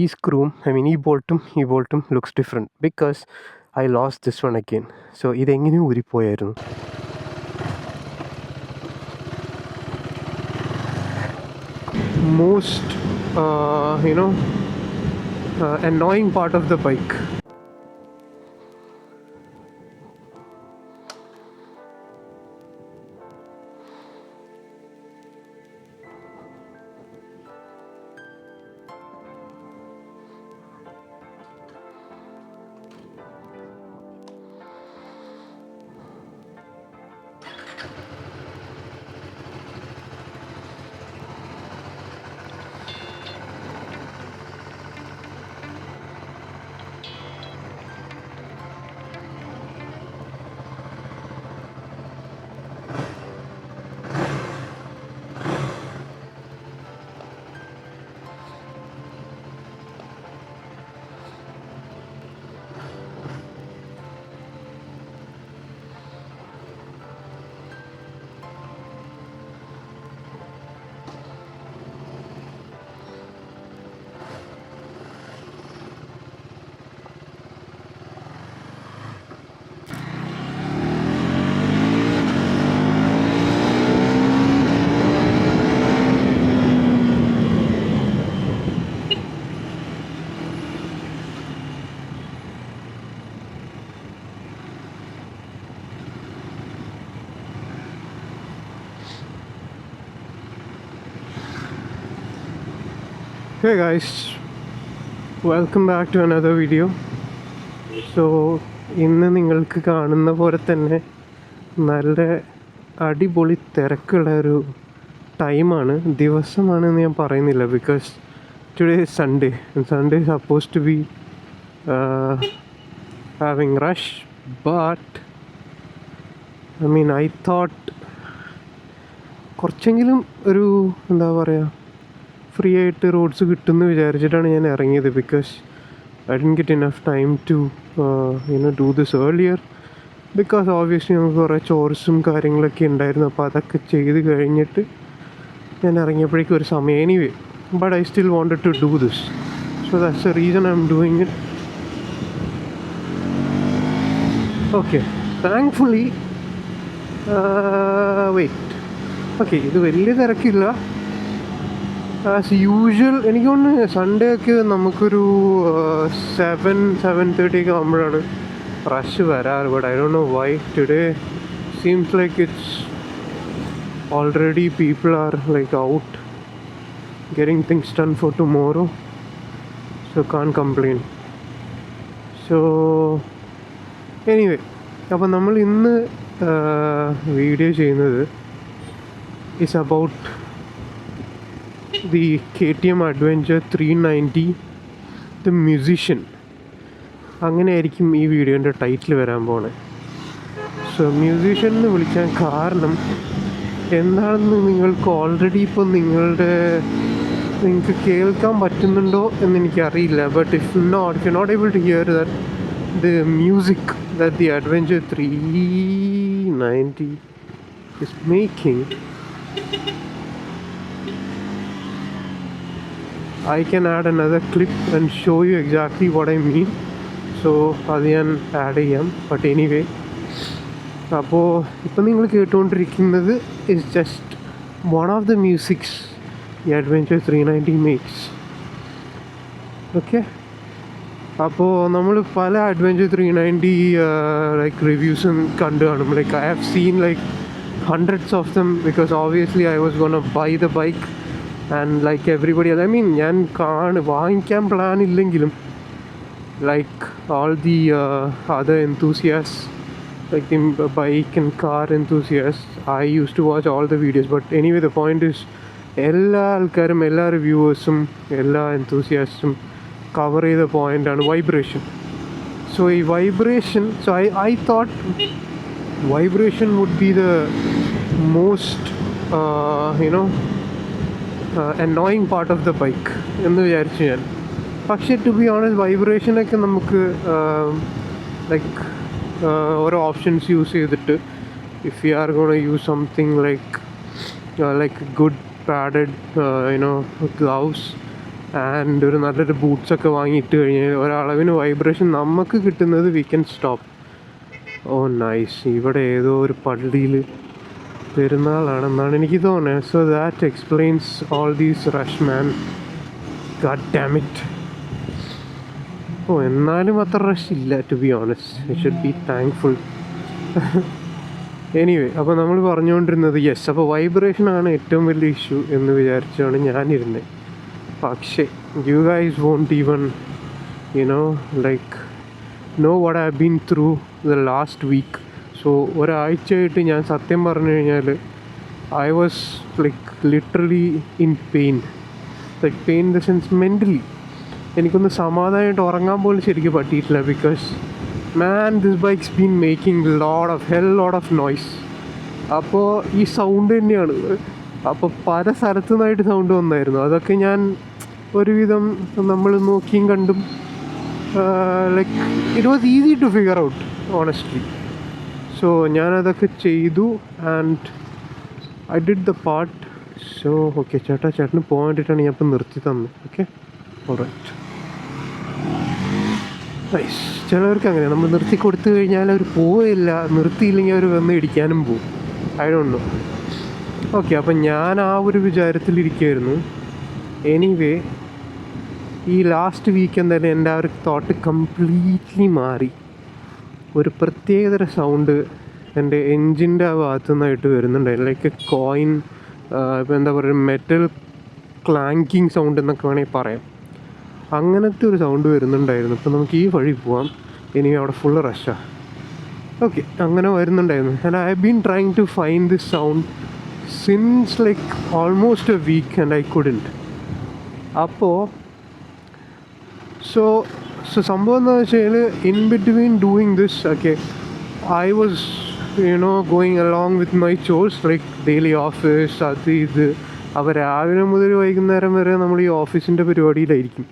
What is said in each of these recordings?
ഈ സ്ക്രൂവും ഈ ബോൾട്ടും looks different because I lost this one again. So ഇതെങ്ങനെയും ഊരിപ്പോയായിരുന്നു. Most annoying part of the bike. Hey guys, welcome back to another video. So ഇന്ന് നിങ്ങൾക്ക് കാണുന്ന പോലെ തന്നെ നല്ല അടിപൊളി തിരക്കുള്ള ഒരു ടൈമാണ്, ദിവസമാണെന്ന് ഞാൻ പറയുന്നില്ല. Because today is Sunday and Sunday is supposed to be having rush, but I thought കുറച്ചെങ്കിലും ഒരു എന്താ പറയുക ഫ്രീ ആയിട്ട് റോഡ്സ് കിട്ടുമെന്ന് വിചാരിച്ചിട്ടാണ് ഞാൻ ഇറങ്ങിയത്. Because I didn't get enough time to do this earlier. Because obviously നമുക്ക് കുറേ ചോർസും കാര്യങ്ങളൊക്കെ ഉണ്ടായിരുന്നു. അപ്പോൾ അതൊക്കെ ചെയ്ത് കഴിഞ്ഞിട്ട് ഞാൻ ഇറങ്ങിയപ്പോഴേക്കും ഒരു സമയം. Anyway, but I still wanted to do this. So that's the reason I am doing it. Okay, thankfully wait. Okay, ഇത് വലിയ തിരക്കില്ല. ആസ് യൂഷ്വൽ എനിക്ക് തോന്നുന്നു സൺഡേ ഒക്കെ നമുക്കൊരു 7-7:30 ഒക്കെ ആകുമ്പോഴാണ് റഷ് വരാറ്. But I don't know why today seems like it's already people are like out getting things done for tomorrow. So can't complain. So anyway, അപ്പോൾ നമ്മൾ ഇന്ന് വീഡിയോ ചെയ്യുന്നത് is about the KTM Adventure 390 The Musician. അങ്ങനെയായിരിക്കും ഈ വീഡിയോൻ്റെ title വരാൻ പോണേ. So musician എന്ന് വിളിക്കാൻ കാരണം എന്താണെന്ന് നിങ്ങൾക്ക് ഓൾറെഡി ഇപ്പോൾ നിങ്ങൾക്ക് കേൾക്കാൻ പറ്റുന്നുണ്ടോ എന്നെനിക്കറിയില്ല. But if not able to hear that the music that the Adventure 390 is making, I can add another clip and show you exactly what I mean. So അത് ഞാൻ ആഡ് ചെയ്യാം. ബട്ട് എനിവേ, അപ്പോൾ ഇപ്പം നിങ്ങൾ കേട്ടുകൊണ്ടിരിക്കുന്നത് is just one of the musics ഈ Adventure 390 makes. Okay, അപ്പോൾ നമ്മൾ പല Adventure 390 ലൈക്ക് റിവ്യൂസും കണ്ടു കാണും. Like I have seen like hundreds of them because obviously I was gonna buy the bike. And like everybody, ഞാൻ വാങ്ങിക്കാൻ പ്ലാൻ ഇല്ലെങ്കിലും like all the other enthusiasts, like the bike and car enthusiasts, I used to watch all the videos. But anyway, the point is എല്ലാ ആൾക്കാരും, എല്ലാ റിവ്യൂവേഴ്സും, എല്ലാ enthusiastsഉം cover ചെയ്ത പോയിൻ്റാണ് vibration. So ഈ vibration, so I thought vibration would be the most annoying part of the bike എന്ന് വിചാരിച്ചു ഞാൻ. പക്ഷേ ടു ബി ഓണസ്റ്റ് വൈബ്രേഷനൊക്കെ നമുക്ക് ലൈക്ക് ഓരോ ഓപ്ഷൻസ് യൂസ് ചെയ്തിട്ട് if you are gonna use something like good padded gloves and ഒരു നല്ലൊരു ബൂട്ട്സൊക്കെ വാങ്ങിയിട്ട് കഴിഞ്ഞാൽ ഒരളവിന് വൈബ്രേഷൻ നമുക്ക് കിട്ടുന്നത് we can stop. Oh nice. ഇവിടെ ഏതോ ഒരു പള്ളിയിൽ പെരുന്നാളാണെന്നാണ് എനിക്ക് തോന്നുന്നത്. So that explains all these rush man. God damn it. Oh എന്നാലും അത്ര റഷ് ഇല്ല to be honest. I should be thankful. Anyway, അപ്പോൾ നമ്മൾ പറഞ്ഞുകൊണ്ടിരുന്നത് യെസ്, അപ്പോൾ വൈബ്രേഷനാണ് ഏറ്റവും വലിയ ഇഷ്യൂ എന്ന് വിചാരിച്ചാണ് ഞാനിരുന്നത്. പക്ഷേ you guys won't even like know what I have been through the last week. So ഒരാഴ്ചയായിട്ട് ഞാൻ സത്യം പറഞ്ഞു കഴിഞ്ഞാൽ I was like literally in pain. Like pain in the sense mentally. എനിക്കൊന്ന് സമാധാനമായിട്ട് ഉറങ്ങാൻ പോലും ശരിക്കും പറ്റിയിട്ടില്ല. Because man, this bike's been making lot of noise. അപ്പോൾ ഈ സൗണ്ട് തന്നെയാണ്. അപ്പോൾ പല സ്ഥലത്തു നിന്നായിട്ട് സൗണ്ട് വന്നായിരുന്നു. അതൊക്കെ ഞാൻ ഒരുവിധം നമ്മൾ നോക്കിയും കണ്ടും like it was easy to figure out honestly. So ഞാനതൊക്കെ ചെയ്തു and I did the part. So okay ചേട്ടന് പോകാൻ വേണ്ടിയിട്ടാണ് ഞാൻ ഇപ്പം നിർത്തി തന്നത്. Okay, alright, nice. ചിലവർക്ക് അങ്ങനെ നമ്മൾ നിർത്തി കൊടുത്തു കഴിഞ്ഞാൽ അവർ പോവില്ല, നിർത്തിയില്ലെങ്കിൽ അവർ വന്ന് ഇടിക്കാനും പോവും. I don't no. ഓക്കെ, അപ്പം ഞാൻ ആ ഒരു വിചാരത്തിലിരിക്കുമായിരുന്നു. എനിവേ, ഈ ലാസ്റ്റ് വീക്ക് എന്തായാലും എൻ്റെ ആ ഒരു തോട്ട് കംപ്ലീറ്റ്ലി മാറി. ഒരു പ്രത്യേകതര സൗണ്ട് എൻ്റെ എൻജിൻ്റെ ആ ഭാഗത്തു നിന്നായിട്ട് വരുന്നുണ്ടായിരുന്നു. ലൈക്ക് കോയിൻ, ഇപ്പോൾ എന്താ പറയുക, മെറ്റൽ ക്ലാങ്കിങ് സൗണ്ട് എന്നൊക്കെ വേണമെങ്കിൽ പറയാം. അങ്ങനത്തെ ഒരു സൗണ്ട് വരുന്നുണ്ടായിരുന്നു. ഇപ്പോൾ നമുക്ക് ഈ വഴി പോവാം. ഇനി അവിടെ ഫുള്ള് റഷാണ്. ഓക്കെ, അങ്ങനെ വരുന്നുണ്ടായിരുന്നു. And I have been trying to find this sound since like almost a week and I couldn't. അപ്പോൾ സോ സംഭവം എന്താണെന്ന് വെച്ച് കഴിഞ്ഞാൽ in between doing this, okay, I was going along with my chores like daily office, അത് ഇത്. അപ്പോൾ രാവിലെ മുതൽ വൈകുന്നേരം വരെ നമ്മൾ ഈ ഓഫീസിൻ്റെ പരിപാടിയിലായിരിക്കും,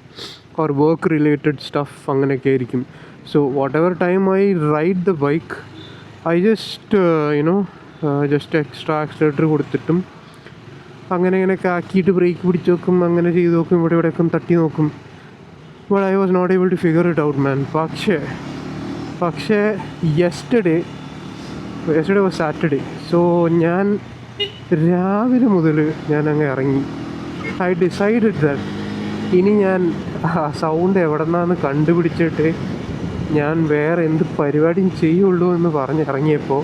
ഓർ വർക്ക് റിലേറ്റഡ് സ്റ്റഫ് അങ്ങനെയൊക്കെ ആയിരിക്കും. So what ever time I ride the bike, I just extra accelerator കൊടുത്തിട്ടും അങ്ങനെ ഇങ്ങനെയൊക്കെ ആക്കിയിട്ട് ബ്രേക്ക് പിടിച്ച് നോക്കും, അങ്ങനെ ചെയ്ത് നോക്കും, ഇവിടെയൊക്കെ തട്ടി നോക്കും. But I was not able to figure it out man. പക്ഷേ യെസ്റ്റർഡേ വാസ് സാറ്റർഡേ. സോ ഞാൻ രാവിലെ മുതൽ അങ്ങ് ഇറങ്ങി. ഐ ഡിസൈഡഡ് ദാറ്റ് ഇനി ഞാൻ സൗണ്ട് എവിടെ നിന്നാന്ന് കണ്ടുപിടിച്ചിട്ട് ഞാൻ വേറെ എന്ത് പരിപാടിയും ചെയ്യുള്ളൂ എന്ന് പറഞ്ഞ് ഇറങ്ങിയപ്പോൾ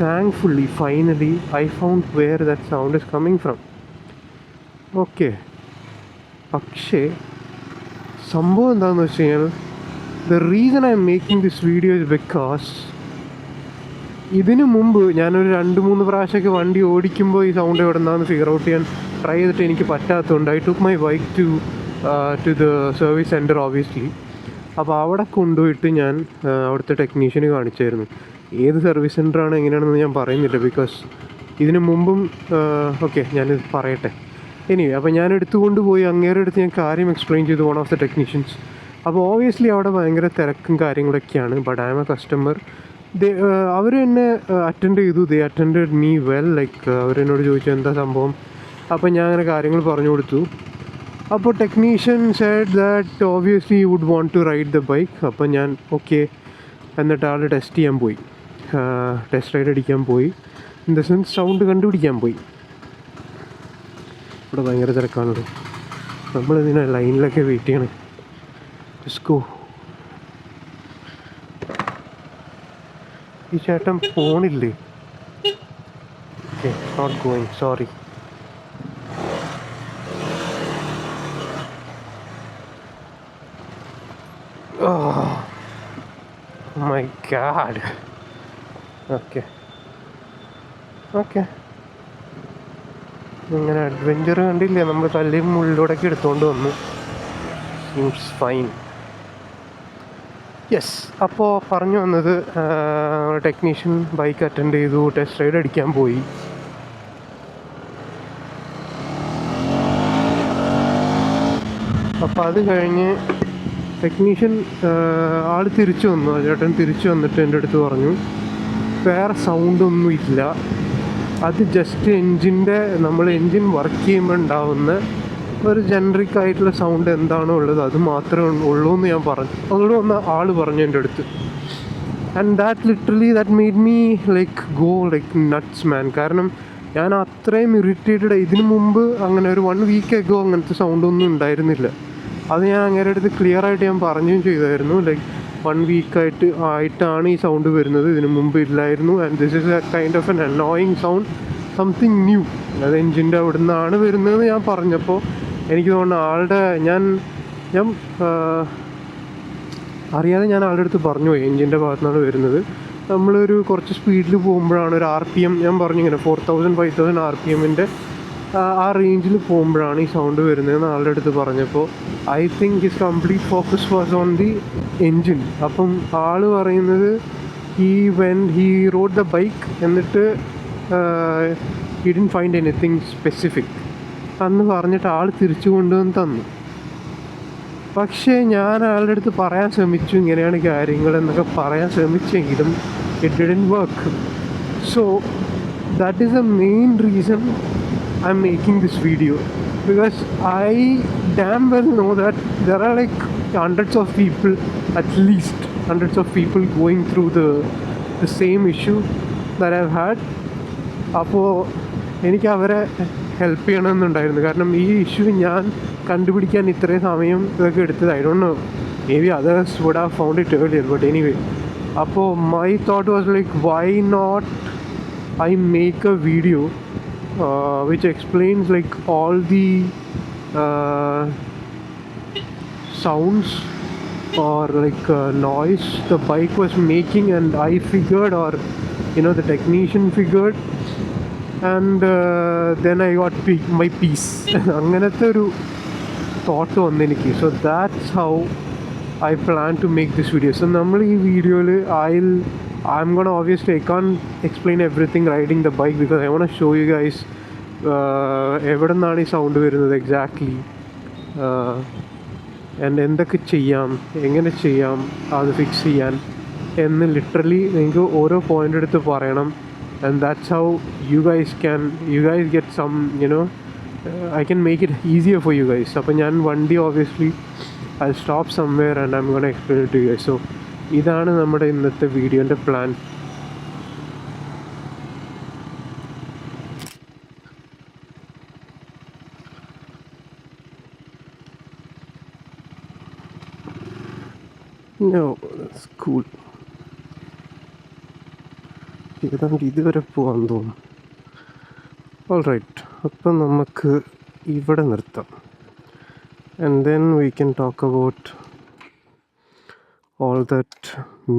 thankfully finally I found where that sound is coming from. Okay, പക്ഷേ സംഭവം എന്താണെന്ന് വെച്ച് കഴിഞ്ഞാൽ the reason I am making this video is because ഇതിനു മുമ്പ് ഞാനൊരു 2-3 പ്രാവശ്യമൊക്കെ വണ്ടി ഓടിക്കുമ്പോൾ ഈ സൗണ്ട് എവിടെ നിന്നാന്ന് ഫിഗർ ഔട്ട് ചെയ്യാൻ ട്രൈ ചെയ്തിട്ട് എനിക്ക് പറ്റാത്തതുകൊണ്ട് I took my bike to the service centre obviously. അപ്പോൾ അവിടെ കൊണ്ടുപോയിട്ട് ഞാൻ അവിടുത്തെ ടെക്നീഷ്യന് കാണിച്ചായിരുന്നു. ഏത് സർവീസ് സെൻ്ററാണ് എങ്ങനെയാണെന്ന് ഞാൻ പറയുന്നില്ല, ബിക്കോസ് ഇതിനു മുമ്പും ഓക്കെ ഞാനിത് പറയട്ടെ. എനിവേ, അപ്പോൾ ഞാൻ എടുത്തുകൊണ്ട് പോയി അങ്ങേരുടെ അടുത്ത് ഞാൻ കാര്യം എക്സ്പ്ലെയിൻ ചെയ്തു, വൺ ഓഫ് ദ ടെക്നീഷ്യൻസ്. അപ്പോൾ ഓബിയസ്ലി അവിടെ ഭയങ്കര തിരക്കും കാര്യങ്ങളൊക്കെയാണ്. But I am a customer. അവർ എന്നെ അറ്റൻഡ് ചെയ്തു. They attended me well. Like അവരെന്നോട് ചോദിച്ചു എന്താ സംഭവം. അപ്പോൾ ഞാൻ അങ്ങനെ കാര്യങ്ങൾ പറഞ്ഞു കൊടുത്തു. അപ്പോൾ technician said that obviously you would want to ride the bike. അപ്പോൾ ഞാൻ ഓക്കെ, എന്നിട്ട് ആൾ ടെസ്റ്റ് ചെയ്യാൻ പോയി, ടെസ്റ്റ് റൈഡ് അടിക്കാൻ പോയി, ഇൻ ദ സെൻസ് സൗണ്ട് കണ്ടുപിടിക്കാൻ പോയി. ഇവിടെ ഭയങ്കര തിരക്കാണല്ലോ, നമ്മളിതിനെ ലൈനിലൊക്കെ വെയിറ്റ് ചെയ്യണം. ഡിസ്കോ ഈ ചേട്ടൻ ഫോണില്ലേ? Okay, not going, sorry. My god. Okay ഇങ്ങനെ അഡ്വഞ്ചർ കണ്ടില്ലേ, നമ്മൾ കല്ലും മുള്ളിലൂടെയൊക്കെ എടുത്തുകൊണ്ട് വന്നു. Seems fine. യെസ്, അപ്പോൾ പറഞ്ഞു വന്നത് ടെക്നീഷ്യൻ ബൈക്ക് അറ്റൻഡ് ചെയ്തു, ടെസ്റ്റ് റൈഡ് അടിക്കാൻ പോയി. അപ്പോൾ അത് കഴിഞ്ഞ് ടെക്നീഷ്യൻ ആൾ തിരിച്ചു വന്നു. ചേട്ടൻ തിരിച്ചു വന്നിട്ട് എൻ്റെ അടുത്ത് പറഞ്ഞു വേറെ സൗണ്ടൊന്നും ഇല്ല, അത് ജസ്റ്റ് എൻജിൻ്റെ നമ്മൾ എൻജിൻ വർക്ക് ചെയ്യുമ്പോൾ ഉണ്ടാവുന്ന ഒരു ജനറിക് ആയിട്ടുള്ള സൗണ്ട് എന്താണോ ഉള്ളത് അത് മാത്രമേ ഉള്ളൂ എന്ന് ഞാൻ പറഞ്ഞു. അതുകൊണ്ട് വന്ന ആൾ പറഞ്ഞു എൻ്റെ അടുത്ത്. And that literally that made me like go like nuts man. കാരണം ഞാൻ അത്രയും ഇറിറ്റേറ്റഡ്. ഇതിനു മുമ്പ് അങ്ങനെ ഒരു 1 വീക്ക് എഗോ അങ്ങനത്തെ സൗണ്ടൊന്നും ഉണ്ടായിരുന്നില്ല. അത് ഞാൻ അങ്ങനെ അടുത്ത് ക്ലിയർ ആയിട്ട് ഞാൻ പറയുകയും ചെയ്തായിരുന്നു. ലൈക്ക് 1 വീക്കായിട്ടാണ് ഈ സൗണ്ട് വരുന്നത്, ഇതിനു മുമ്പ് ഇല്ലായിരുന്നു. And this is A kind of N annoying sound, something new. അത് എൻജിൻ്റെ അവിടെ നിന്നാണ് വരുന്നതെന്ന് ഞാൻ പറഞ്ഞപ്പോൾ എനിക്ക് തോന്നുന്നു ആളുടെ ഞാൻ അറിയാതെ ഞാൻ ആളുടെ അടുത്ത് പറഞ്ഞു പോയി എൻജിൻ്റെ ഭാഗത്തു നിന്നാണ് വരുന്നത്. നമ്മളൊരു കുറച്ച് സ്പീഡിൽ പോകുമ്പോഴാണ് ഒരു RPM ഞാൻ പറഞ്ഞു ഇങ്ങനെ 4000 5000 RPMൻ്റെ ആ റേഞ്ചിൽ പോകുമ്പോഴാണ് ഈ സൗണ്ട് വരുന്നതെന്ന് ആളുടെ അടുത്ത് പറഞ്ഞപ്പോൾ I think his complete focus was on the engine. അപ്പം ആൾ പറയുന്നത് ഹി റോഡ് ദ ബൈക്ക് എന്നിട്ട് he didn't find anything specific അന്ന് പറഞ്ഞിട്ട് ആൾ തിരിച്ചു കൊണ്ടുവന്ന് തന്നു. പക്ഷേ ഞാൻ ആളുടെ അടുത്ത് പറയാൻ ശ്രമിച്ചു ഇങ്ങനെയാണ് കാര്യങ്ങൾ എന്നൊക്കെ പറയാൻ ശ്രമിച്ചെങ്കിലും it didn't work. So that is the main reason I am making this video, because I damn well know that there are like hundreds of people, at least hundreds of people going through the same issue that I've had. അപ്പോൾ എനിക്ക് അവരെ help ചെയ്യണമെന്നുണ്ടായിരുന്നു. കാരണം ഈ issue ഞാൻ കണ്ടുപിടിക്കാൻ ഇത്രയും സമയം ഇതൊക്കെ എടുത്തത്. I don't know, maybe others would have found it earlier, but anyway. അപ്പോൾ my thought was like why not I make a video which explains like all the sounds or like noise the bike was making, and I figured, or the technician figured, and then I got my piece. അങ്ങനത്തെ ഒരു thought വന്നു എനിക്ക്. So that's how I plan to make this video. So നമ്മൾ ഈ വീഡിയോയിൽ I'm gonna obviously I can't explain everything riding the bike, because I want to show you guys എവിടെ നിന്നാണ് ഈ സൗണ്ട് വരുന്നത് എക്സാക്ട്ലി, ആൻഡ് എന്തൊക്കെ ചെയ്യാം, എങ്ങനെ ചെയ്യാം അത് ഫിക്സ് ചെയ്യാൻ എന്ന് ലിറ്ററലി നിങ്ങൾക്ക് ഓരോ പോയിൻ്റ് എടുത്ത് പറയണം. And that's how you guys get some I can make it easier for you guys. അപ്പോൾ ഞാൻ വണ്ടി obviously I'll stop somewhere and I'm gonna explain it to you guys. So ഇതാണ് നമ്മുടെ ഇന്നത്തെ വീഡിയോൻ്റെ പ്ലാൻ. No, that's cool. ഏതാണ്ട് ഇതുവരെ പോകാൻ തോന്നും. ഓൾ റൈറ്റ്, അപ്പം നമുക്ക് ഇവിടെ നിർത്താം. And then we can talk about all that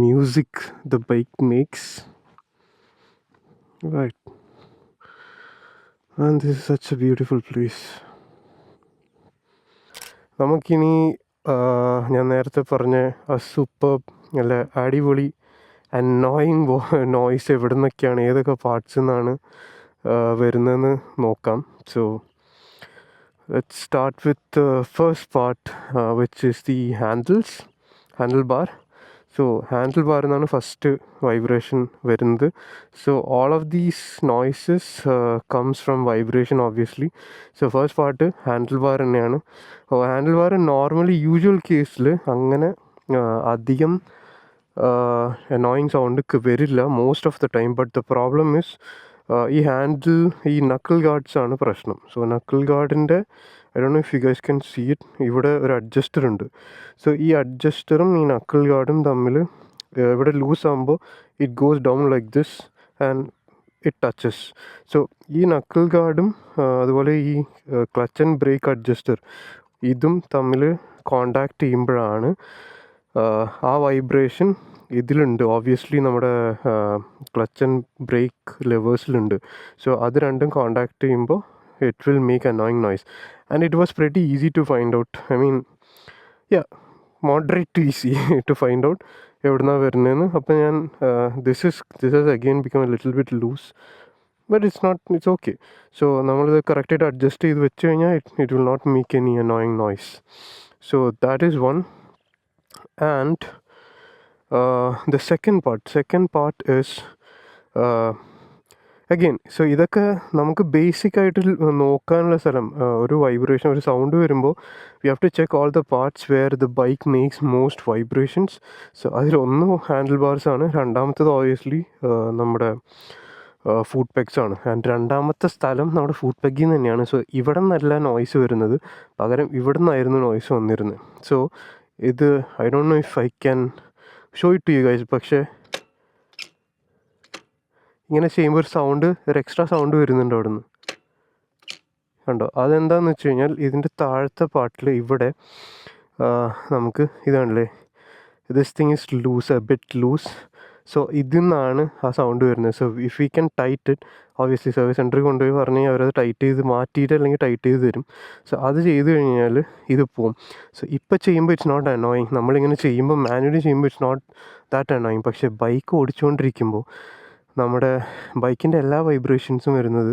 music the bike makes, right? And this is such a beautiful place. നമുക്കിനി ഞാൻ നേരത്തെ പറഞ്ഞ ആ സൂപ്പർ അല്ല അടിപൊളി അനോയിങ് നോയ്സ് എവിടെ നിന്നൊക്കെയാണ്, ഏതൊക്കെ പാർട്സിൽ നിന്നാണ് വരുന്നതെന്ന് നോക്കാം. So let's start with first part, which is the handlebar. So handle ബാറിൽ നിന്നാണ് ഫസ്റ്റ് വൈബ്രേഷൻ വരുന്നത്. So all of these noises comes from vibration obviously. So first part handlebar തന്നെയാണ്. Handlebar normally usual കേസിൽ അങ്ങനെ അധികം annoying sound വരില്ല most of the time. But the problem is ഈ knuckle guards ആണ് പ്രശ്നം. So knuckle ഗാർഡിൻ്റെ I don't know if you guys can see it, ഇവിടെ ഒരു അഡ്ജസ്റ്റർ ഉണ്ട്. സോ ഈ അഡ്ജസ്റ്ററും ഈ നക്കിൾ ഗാർഡും തമ്മിൽ ഇവിടെ ലൂസ് ആകുമ്പോൾ it goes down like this and it touches. So ഈ നക്കിൾ ഗാർഡും അതുപോലെ ഈ ക്ലച്ച് ആൻഡ് ബ്രേക്ക് അഡ്ജസ്റ്റർ ഇതും തമ്മിൽ കോണ്ടാക്ട് ചെയ്യുമ്പോഴാണ് ആ വൈബ്രേഷൻ ഇതിലുണ്ട്. ഓബ്വിയസ്ലി നമ്മുടെ ക്ലച്ച് ആൻഡ് ബ്രേക്ക് ലെവേഴ്സിലുണ്ട്. സോ അത് രണ്ടും കോണ്ടാക്ട് ചെയ്യുമ്പോൾ it will make annoying noise, and it was pretty easy to find out. I mean, yeah, moderate to easy to find out എവിടുന്നാ വരുന്നതെന്ന്. അപ്പം ഞാൻ this has again become a little bit loose, but it's okay. So നമ്മളിത് കറക്റ്റായിട്ട് adjust ചെയ്ത് വെച്ച് കഴിഞ്ഞാൽ it will not make any annoying noise. So that is one. And the second part is again so ഇതൊക്കെ നമുക്ക് basic ആയിട്ട് നോക്കാനുള്ള സ്ഥലം. ഒരു വൈബ്രേഷൻ, ഒരു സൗണ്ട് വരുമ്പോൾ we have to check all the parts where the bike makes most vibrations. So അതിലൊന്ന് handle bars ആണ്, രണ്ടാമത്തത് ഓബിയസ്ലി നമ്മുടെ ഫുഡ് പെഗ്സ് ആണ്. ആൻഡ് രണ്ടാമത്തെ സ്ഥലം നമ്മുടെ ഫുഡ് പെഗിൽ നിന്ന് തന്നെയാണ്. സോ ഇവിടെ നിന്നല്ല നോയ്സ് വരുന്നത്, പകരം ഇവിടെ നിന്നായിരുന്നു നോയ്സ് വന്നിരുന്നത്. സോ ഇത് I don't know if I can show it to you guys, പക്ഷേ ഇങ്ങനെ ചെയ്യുമ്പോൾ ഒരു സൗണ്ട്, ഒരു എക്സ്ട്രാ സൗണ്ട് വരുന്നുണ്ട് അവിടെ നിന്ന്, കണ്ടോ? അതെന്താണെന്ന് വെച്ച് കഴിഞ്ഞാൽ ഇതിൻ്റെ താഴത്തെ പാർട്ടിൽ ഇവിടെ നമുക്ക് ഇതാണല്ലേ, this thing is loose, a bit loose. So ഇതിൽ നിന്നാണ് ആ സൗണ്ട് വരുന്നത്. So if we can tight it, obviously service സെൻറ്ററിൽ കൊണ്ടുപോയി പറഞ്ഞു കഴിഞ്ഞാൽ അവരത് ടൈറ്റ് ചെയ്ത് മാറ്റിയിട്ട് അല്ലെങ്കിൽ ടൈറ്റ് ചെയ്ത് തരും. സോ അത് ചെയ്ത് കഴിഞ്ഞാൽ ഇത് പോവും. സോ ഇപ്പോൾ ചെയ്യുമ്പോൾ ഇറ്റ്സ് നോട്ട് അനോയിങ്. നമ്മളിങ്ങനെ ചെയ്യുമ്പോൾ, മാനുവലി ചെയ്യുമ്പോൾ ഇറ്റ്സ് നോട്ട് ദാറ്റ് അനോയിങ്. പക്ഷേ ബൈക്ക് ഓടിച്ചുകൊണ്ടിരിക്കുമ്പോൾ നമ്മുടെ ബൈക്കിൻ്റെ എല്ലാ വൈബ്രേഷൻസും വരുന്നത്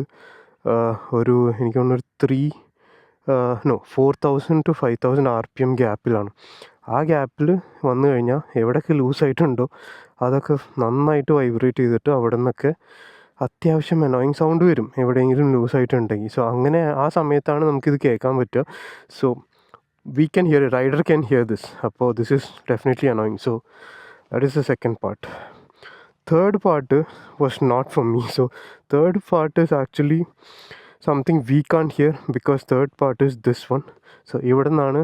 ഒരു എനിക്ക് തോന്നുന്നു 4000 to 5000 RPM ഗ്യാപ്പിലാണ്. ആ ഗ്യാപ്പിൽ വന്നു കഴിഞ്ഞാൽ എവിടെയൊക്കെ ലൂസായിട്ടുണ്ടോ അതൊക്കെ നന്നായിട്ട് വൈബ്രേറ്റ് ചെയ്തിട്ട് അവിടെ നിന്നൊക്കെ അത്യാവശ്യം അനോയിങ് സൗണ്ട് വരും എവിടെയെങ്കിലും ലൂസായിട്ടുണ്ടെങ്കിൽ. സോ അങ്ങനെ ആ സമയത്താണ് നമുക്കിത് കേൾക്കാൻ പറ്റുക. So we can hear, rider can hear this. അപ്പോൾ this is definitely annoying. So that is the second part. Third part was not for me. So third part is actually something we can't hear because third part is this one. So ഇവിടെ നിന്നാണ്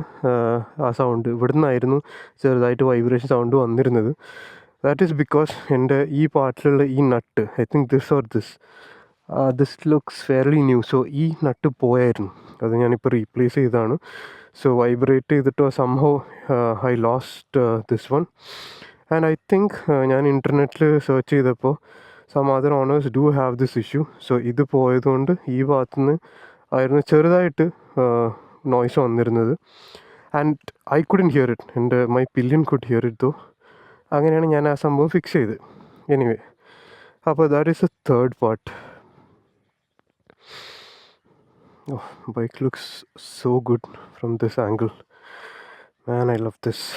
ആ sound, ഇവിടെ നിന്നായിരുന്നു ചെറുതായിട്ട് vibration sound വന്നിരുന്നത്. That is because എൻ്റെ ഈ പാർട്ടിലുള്ള ഈ nut, I think this looks fairly new. So ഈ നട്ട് പോയായിരുന്നു, അത് ഞാനിപ്പോൾ റീപ്ലേസ് ചെയ്തതാണ്. സോ വൈബ്രേറ്റ് ചെയ്തിട്ടോ somehow I lost this one. And I think ഞാൻ ഇൻ്റർനെറ്റിൽ സെർച്ച് ചെയ്തപ്പോൾ some other owners do have this issue. So ഇത് പോയതുകൊണ്ട് ഈ ഭാഗത്തുനിന്ന് ആയിരുന്നു ചെറുതായിട്ട് നോയ്സ് വന്നിരുന്നത്. And I couldn't hear it, എൻ്റെ my pillion could hear it ദോ. അങ്ങനെയാണ് ഞാൻ ആ സംഭവം ഫിക്സ് ചെയ്ത്. എനിവേ, അപ്പോൾ that is A third part. Bike looks so good from this angle. Man, I love this.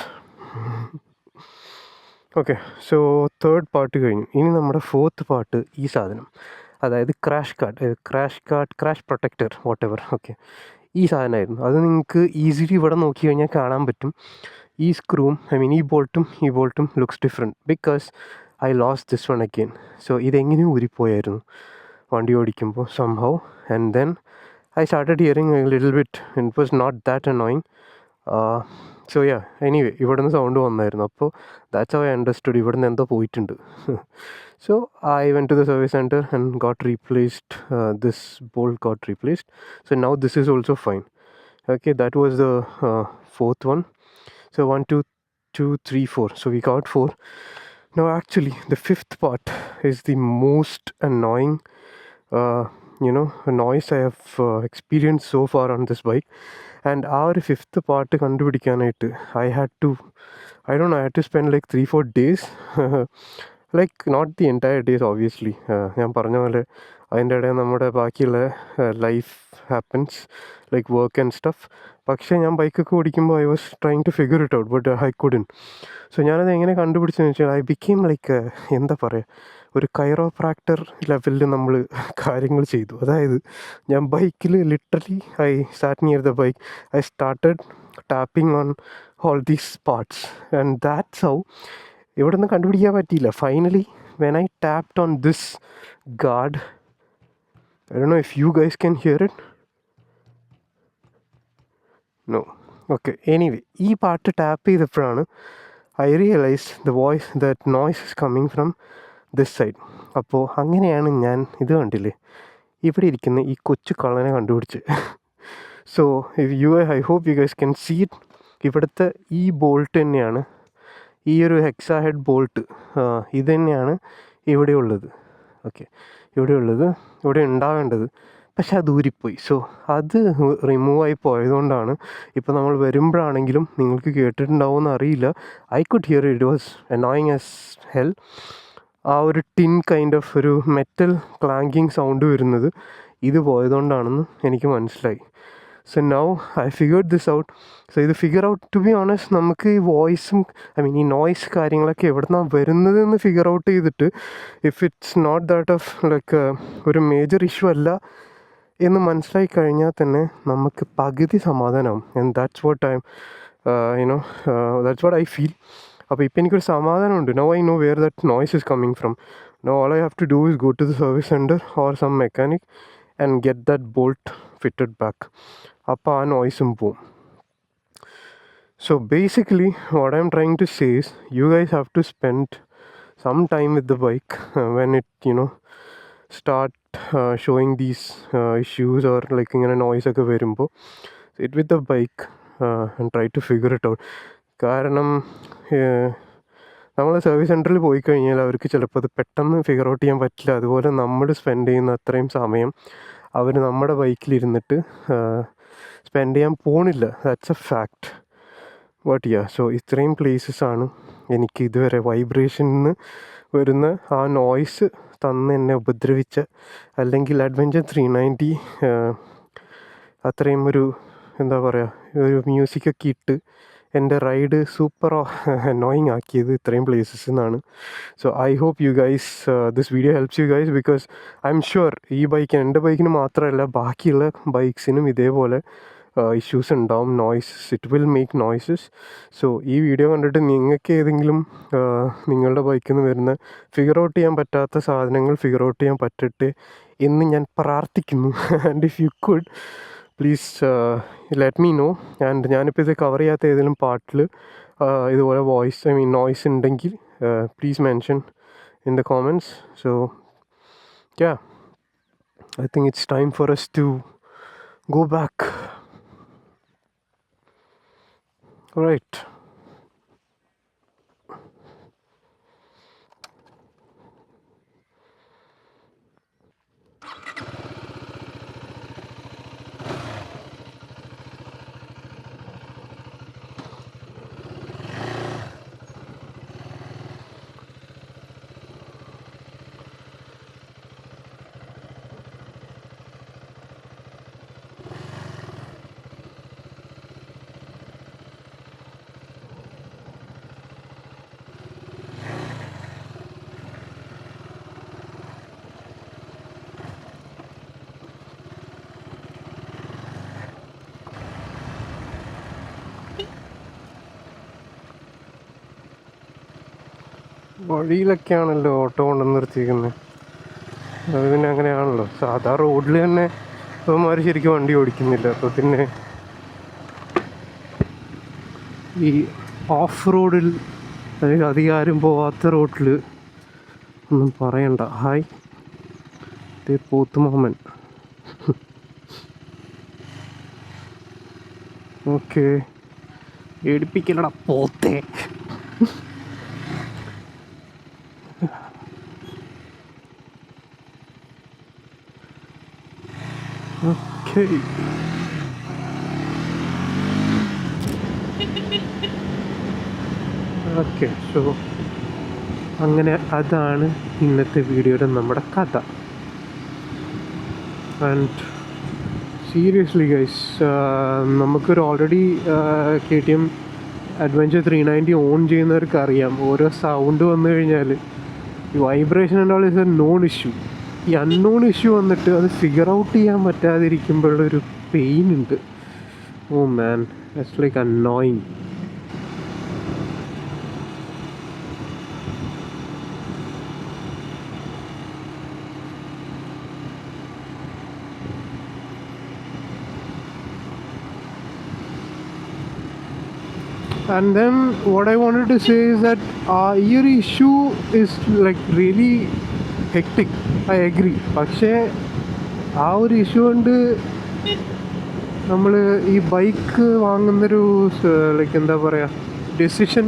Okay, so third part കഴിഞ്ഞു. ഇനി നമ്മുടെ ഫോർത്ത് പാർട്ട് ഈ സാധനം, അതായത് ക്രാഷ് പ്രൊട്ടക്ടർ വാട്ടെവർ. ഓക്കെ, ഈ സാധനമായിരുന്നു. അത് നിങ്ങൾക്ക് ഈസിലി ഇവിടെ നോക്കി കഴിഞ്ഞാൽ കാണാൻ പറ്റും. ഈ സ്ക്രൂവും ഈ ബോൾട്ടും looks different because I lost this one again. So ഇതെങ്ങനെയും ഊരിപ്പോയായിരുന്നു വണ്ടി ഓടിക്കുമ്പോൾ somehow. And then I started hearing a little bit. It was not that annoying. So yeah, anyway ഇവിടെ നിന്ന് സൗണ്ട് വന്നായിരുന്നു. അപ്പോൾ ദാറ്റ്സ് ഹൗ ഐ അണ്ടർസ്റ്റുഡ് ഇവിടെ നിന്ന് എന്തോ പോയിട്ടുണ്ട്. So I went to the service centre and got replaced. This bolt got replaced. So now this is also fine. Okay, that was the fourth one. So 1 2 2 3 4. So we got 4. Now actually the fifth part is the most annoying noise I have experienced so far on this bike. And our fifth part കണ്ടുപിടിക്കാനായിട്ട് I had to spend like 3-4 days. Like not the entire days obviously. ഞാൻ പറഞ്ഞ പോലെ അതിൻ്റെ ഇടയിൽ നമ്മുടെ ബാക്കിയുള്ള life happens like work and stuff. പക്ഷേ ഞാൻ ബൈക്കൊക്കെ ഓടിക്കുമ്പോൾ I was trying to figure it out, but I couldn't. So ഞാനത് എങ്ങനെ കണ്ടുപിടിച്ചെന്ന് വെച്ചാൽ ഐ ബിക്കെയിം ലൈക്ക് എന്താ പറയുക, ഒരു കൈറോപ്രാക്ടർ ലെവലിൽ നമ്മൾ കാര്യങ്ങൾ ചെയ്തു. അതായത് ഞാൻ ബൈക്കിൽ literally I SAT near the bike, I started tapping on all these parts and that's how. ഇവിടെ നിന്ന് കണ്ടുപിടിക്കാൻ പറ്റിയില്ല. Finally when I tapped on this guard, I don't know if you guys can hear it. No. Okay, anyway, ഈ part tap ചെയ്തപ്പോഴാണ് I realise that noise is coming from this side. അപ്പോൾ അങ്ങനെയാണ് ഞാൻ ഇത് കണ്ടില്ലേ ഇവിടെ ഇരിക്കുന്ന ഈ കൊച്ചു കള്ളനെ കണ്ടുപിടിച്ച്. So I hope you guys can see it. ഇവിടുത്തെ ഈ ബോൾട്ട് തന്നെയാണ്, ഈ ഒരു ഹെക്സാ ഹെഡ് ബോൾട്ട് ഇത് തന്നെയാണ് ഇവിടെയുള്ളത്. ഓക്കെ, ഇവിടെ ഉണ്ടാവേണ്ടത്, പക്ഷെ അത് ഊരിപ്പോയി. സോ അത് റിമൂവായി പോയതുകൊണ്ടാണ് ഇപ്പോൾ നമ്മൾ വരുമ്പോഴാണെങ്കിലും നിങ്ങൾക്ക് കേട്ടിട്ടുണ്ടാവുമെന്ന് അറിയില്ല, I could hear it was annoying as hell. ആ ഒരു ടിൻ കൈൻഡ് ഓഫ് ഒരു മെറ്റൽ ക്ലാങ്കിങ് സൗണ്ട് വരുന്നത് ഇത് പോയതുകൊണ്ടാണെന്ന് എനിക്ക് മനസ്സിലായി. So now I figured this out. So ഇത് figure out to be honest നമുക്ക് ഈ വോയിസും ഈ നോയ്സ് കാര്യങ്ങളൊക്കെ എവിടെ നിന്നാണ് വരുന്നതെന്ന് ഫിഗർ ഔട്ട് ചെയ്തിട്ട് if it's not that of like ഒരു മേജർ ഇഷ്യൂ അല്ല എന്ന് മനസ്സിലായി കഴിഞ്ഞാൽ തന്നെ നമുക്ക് പകുതി സമാധാനമാവും. And that's what I that's what I feel. അപ്പോൾ ഇപ്പം എനിക്കൊരു സമാധാനമുണ്ട്. No I know where that noise is coming from. No all I have to do is go to the service centre or some mechanic and get that bolt fitted back. അപ്പോൾ ആ നോയ്സും പോവും. So basically what I'm trying to say is you guys have to spend some time with the bike when it start showing these issues or like ഇങ്ങനെ noise ഒക്കെ വരുമ്പോൾ sit with the bike and try to figure it out. കാരണം നമ്മൾ service സെൻറ്ററിൽ പോയി കഴിഞ്ഞാൽ അവർക്ക് ചിലപ്പോൾ അത് പെട്ടെന്ന് ഫിഗർ ഔട്ട് ചെയ്യാൻ പറ്റില്ല. അതുപോലെ നമ്മൾ സ്പെൻഡ് ചെയ്യുന്ന അത്രയും സമയം അവർ നമ്മുടെ ബൈക്കിലിരുന്നിട്ട് സ്പെൻഡ് ചെയ്യാൻ പോണില്ല. That's A fact. But so ഇത്രയും പ്ലേസസാണ് എനിക്ക് ഇതുവരെ വൈബ്രേഷനിൽ വരുന്ന ആ നോയ്സ് തന്ന് എന്നെ ഉപദ്രവിച്ച, അല്ലെങ്കിൽ അഡ്വഞ്ചർ 390 അത്രയും ഒരു എന്താ പറയുക ഒരു മ്യൂസിക്കൊക്കെ ഇട്ട് എൻ്റെ റൈഡ് സൂപ്പർ അനോയിങ് ആക്കിയത് ഇത്രയും പ്ലേസസിൽ നിന്നാണ്. So I hope you guys this video helps you guys because I am sure ഈ ബൈക്കിന്, എൻ്റെ ബൈക്കിന് മാത്രമല്ല ബാക്കിയുള്ള ബൈക്സിനും ഇതേപോലെ ഇഷ്യൂസ് ഉണ്ടാവും. Noises, it will make noises. So ഈ വീഡിയോ കണ്ടിട്ട് നിങ്ങൾക്ക് ഏതെങ്കിലും നിങ്ങളുടെ ബൈക്കിൽ നിന്ന് വരുന്ന ഫിഗർ ഔട്ട് ചെയ്യാൻ പറ്റാത്ത സാധനങ്ങൾ ഫിഗർ ഔട്ട് ചെയ്യാൻ പറ്റട്ടെ എന്ന് ഞാൻ പ്രാർത്ഥിക്കുന്നു. And if you could please let me know. And ഞാനിപ്പോൾ ഇത് കവർ ചെയ്യാത്ത ഏതെങ്കിലും പാർട്ടിൽ ഇതുപോലെ നോയ്സ് ഉണ്ടെങ്കിൽ please mention in the comments. So I think it's time for us to go back. Right. വഴിയിലൊക്കെയാണല്ലോ ഓട്ടോ കൊണ്ടു നിർത്തിയിരിക്കുന്നത്. അത് പിന്നെ അങ്ങനെയാണല്ലോ. സാധാ റോഡിൽ തന്നെ അവന്മാർ ശരിക്കും വണ്ടി ഓടിക്കുന്നില്ല. അപ്പോൾ പിന്നെ ഈ ഓഫ് റോഡിൽ, അതായത് അധികാരം പോവാത്ത റോഡിൽ ഒന്നും പറയണ്ട. ഹായ്, ഇത് പോത്തുമാമൻ. ഓക്കെ, ഏടിപ്പിക്കലടാ പോത്തേ. ഓക്കെ സോ അങ്ങനെ അതാണ് ഇന്നത്തെ വീഡിയോയുടെ നമ്മുടെ കഥ. ആൻഡ് സീരിയസ്ലി ഗൈസ്, നമുക്കൊരു ഓൾറെഡി KTM അഡ്വഞ്ചർ 390 ഓൺ ചെയ്യുന്നവർക്ക് അറിയാം, ഓരോ സൗണ്ട് വന്നു കഴിഞ്ഞാൽ ഈ vibration and all is a known issue. ഈ അൺനോൺ ഇഷ്യൂ വന്നിട്ട് അത് ഫിഗർ ഔട്ട് ചെയ്യാൻ പറ്റാതിരിക്കുമ്പോഴൊരു പെയിൻ ഉണ്ട്. Oh man, it's like annoying. And then what I wanted to say is that your issue is like really hectic. I agree. പക്ഷേ ആ ഒരു issue കൊണ്ട് നമ്മൾ ഈ ബൈക്ക് വാങ്ങുന്നൊരു ലൈക്ക് എന്താ പറയുക ഡെസിഷൻ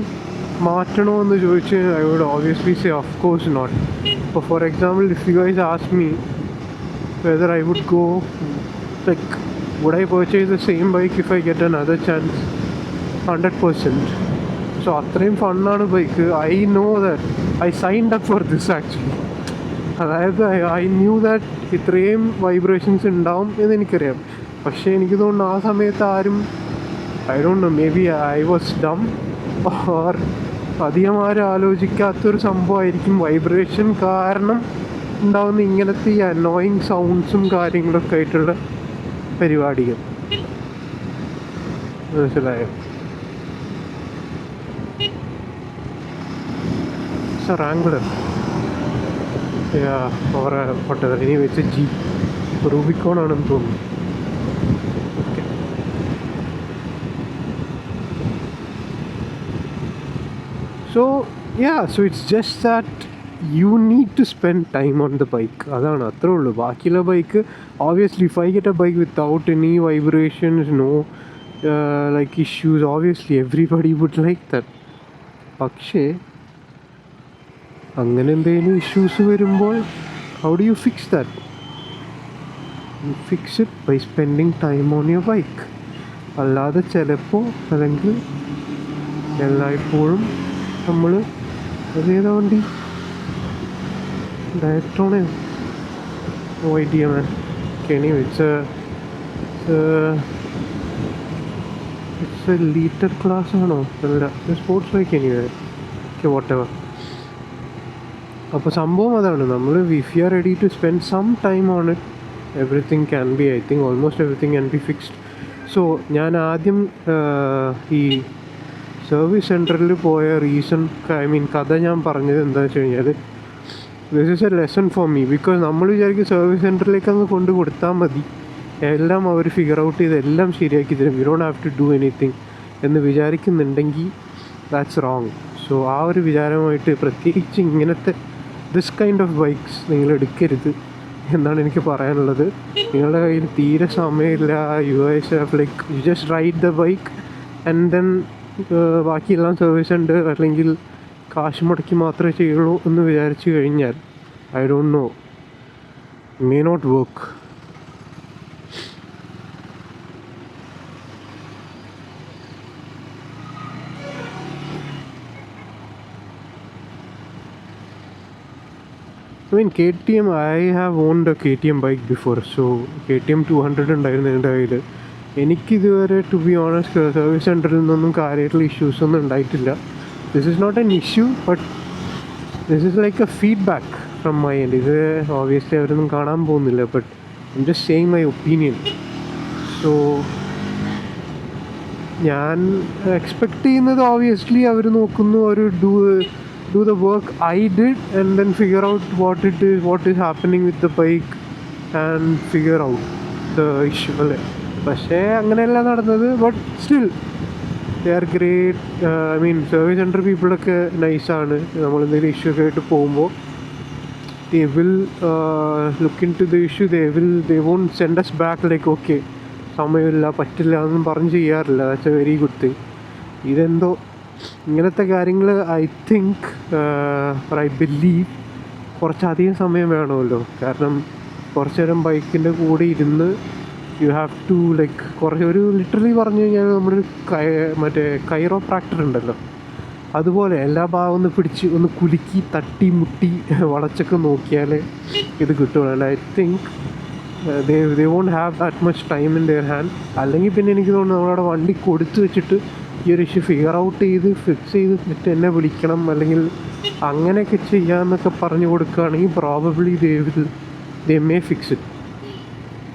മാറ്റണോ എന്ന് ചോദിച്ച് I would obviously say of course not. ഇപ്പോൾ for example if you guys ask me whether I would go like would I purchase the same bike if I get another chance, 100%. So അത്രയും ഫണ്ണാണ് bike. I know that I signed up for this actually. അതായത് I knew that ഇത്രയും vibrations ഉണ്ടാവും എന്ന് എനിക്കറിയാം. പക്ഷേ എനിക്ക് തോന്നുന്നു ആ സമയത്ത് ആരും I don't know, maybe I was Dum or അധികം ആരും ആലോചിക്കാത്തൊരു സംഭവമായിരിക്കും വൈബ്രേഷൻ കാരണം ഉണ്ടാകുന്ന ഇങ്ങനത്തെ ഈ അനോയിങ് സൗണ്ട്സും കാര്യങ്ങളൊക്കെ ആയിട്ടുള്ള പരിപാടികൾ. മനസ്സിലായോ? റാംഗ്ലർ പോട്ടെ, ഇനി വെച്ച് റൂബിക്കോൺ ആണെന്ന് തോന്നുന്നു. Okay, so it's just that you need to spend time on the bike. അതാണ്, അത്രേ ഉള്ളൂ. ബാക്കിയുള്ള bike obviously if I get a bike without any vibrations, no like issues, obviously everybody would like that. പക്ഷേ അങ്ങനെ എന്തെങ്കിലും issues വരുമ്പോൾ how do you fix that? You fix it by spending time on your bike. അല്ലാതെ ചിലപ്പോൾ അല്ലെങ്കിൽ എല്ലായ്പ്പോഴും നമ്മൾ അതേതാ വണ്ടി ഡയട്രോണോ idea man. Anyway, it's a liter class ആണോ? അല്ല, sports bike. Anyway okay, whatever. അപ്പോൾ സംഭവം അതാണ്, നമ്മൾ if you are ready to spend some time on it, everything can be, I think almost everything can be fixed. So ഞാൻ ആദ്യം ഈ service സെൻറ്ററിൽ പോയ റീസൺ, കഥ ഞാൻ പറഞ്ഞത് എന്താണെന്ന് വെച്ച് കഴിഞ്ഞാൽ, this is A lesson for me. Because നമ്മൾ വിചാരിക്കും സർവീസ് സെൻറ്ററിലേക്ക് അങ്ങ് കൊണ്ട് കൊടുത്താൽ മതി, എല്ലാം അവർ ഫിഗർ ഔട്ട് ചെയ്ത് എല്ലാം ശരിയാക്കി തരും, you don't have to do anything എന്ന് വിചാരിക്കുന്നുണ്ടെങ്കിൽ ദാറ്റ്സ് റോങ്. സോ ആ ഒരു വിചാരമായിട്ട് പ്രത്യേകിച്ച് ഇങ്ങനത്തെ ദിസ് കൈൻഡ് ഓഫ് ബൈക്സ് നിങ്ങൾ എടുക്കരുത് എന്നാണ് എനിക്ക് പറയാനുള്ളത്. നിങ്ങളുടെ കയ്യിൽ തീരെ സമയമില്ല, you just ride the bike and then ബാക്കിയെല്ലാം സർവീസ് ഉണ്ട്, അല്ലെങ്കിൽ കാശ് മുടക്കി മാത്രമേ ചെയ്യുള്ളൂ എന്ന് വിചാരിച്ചു കഴിഞ്ഞാൽ I don't know, may not work. I mean KTM, I have owned a KTM bike before. So KTM 200 ഉണ്ടായിരുന്നു എൻ്റെ കയ്യിൽ. എനിക്കിതുവരെ ടു ബി ഓണസ്റ്റ് സർവീസ് സെൻറ്ററിൽ നിന്നൊന്നും കാര്യമായിട്ടുള്ള ഇഷ്യൂസ് ഒന്നും ഉണ്ടായിട്ടില്ല. This is not an issue, but this is like a feedback from my end. ഇത് ഓബിയസ്ലി അവരൊന്നും കാണാൻ പോകുന്നില്ല, but I am just saying my opinion. So ഞാൻ എക്സ്പെക്റ്റ് ചെയ്യുന്നത് ഓബിയസ്ലി അവർ നോക്കുന്നു, ഒരു do the work I did and then figure out what is happening with the bike and figure out the issue അല്ലേ. പക്ഷേ അങ്ങനെയല്ല നടന്നത്. But still they are great. I mean service centre പീപ്പിളൊക്കെ നൈസാണ്. നമ്മളെന്തെങ്കിലും ഇഷ്യൂ ഒക്കെ ആയിട്ട് പോകുമ്പോൾ they will look into the issue. They won't send us back like okay സമയമില്ല പറ്റില്ല എന്നും പറഞ്ഞ് ചെയ്യാറില്ല. That's A very good thing. ഇതെന്തോ ഇങ്ങനത്തെ കാര്യങ്ങൾ ഐ തിങ്ക് ഐ ബിലീവ് കുറച്ചധികം സമയം വേണമല്ലോ. കാരണം കുറച്ച് നേരം ബൈക്കിൻ്റെ കൂടെ ഇരുന്ന് യു ഹാവ് ടു ലൈക്ക് ഒരു ലിറ്ററലി പറഞ്ഞു കഴിഞ്ഞാൽ നമ്മളൊരു മറ്റേ കൈറോപ്രാക്ടർ ഉണ്ടല്ലോ, അതുപോലെ എല്ലാ ഭാഗവും ഒന്ന് പിടിച്ച് ഒന്ന് കുലുക്കി തട്ടി മുട്ടി വളച്ചൊക്കെ നോക്കിയാലേ ഇത് കിട്ടുള്ളൂ. And I think they won't have that much time in their hand. അല്ലെങ്കിൽ പിന്നെ എനിക്ക് തോന്നുന്നു നമ്മളവിടെ വണ്ടി കൊടുത്തു വെച്ചിട്ട് ഈ ഒരു ഇഷ്യൂ ഫിഗർ ഔട്ട് ചെയ്ത് ഫിക്സ് ചെയ്തിട്ട് എന്നെ വിളിക്കണം, അല്ലെങ്കിൽ അങ്ങനെയൊക്കെ ചെയ്യാമെന്നൊക്കെ പറഞ്ഞു കൊടുക്കുകയാണെങ്കിൽ probably they may fix it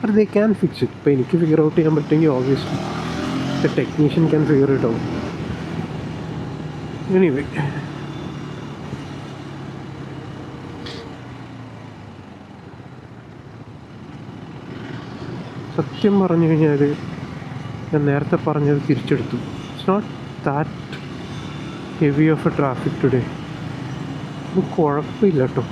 or they can fix it. ഇപ്പോൾ എനിക്ക് ഫിഗർ ഔട്ട് ചെയ്യാൻ പറ്റുമെങ്കിൽ obviously the technician can figure it out. Anyway, സത്യം പറഞ്ഞു കഴിഞ്ഞാൽ ഞാൻ നേരത്തെ പറഞ്ഞത് തിരിച്ചെടുത്തു. It's not that heavy of a traffic today. ഇത് കുഴപ്പമില്ല കേട്ടോ.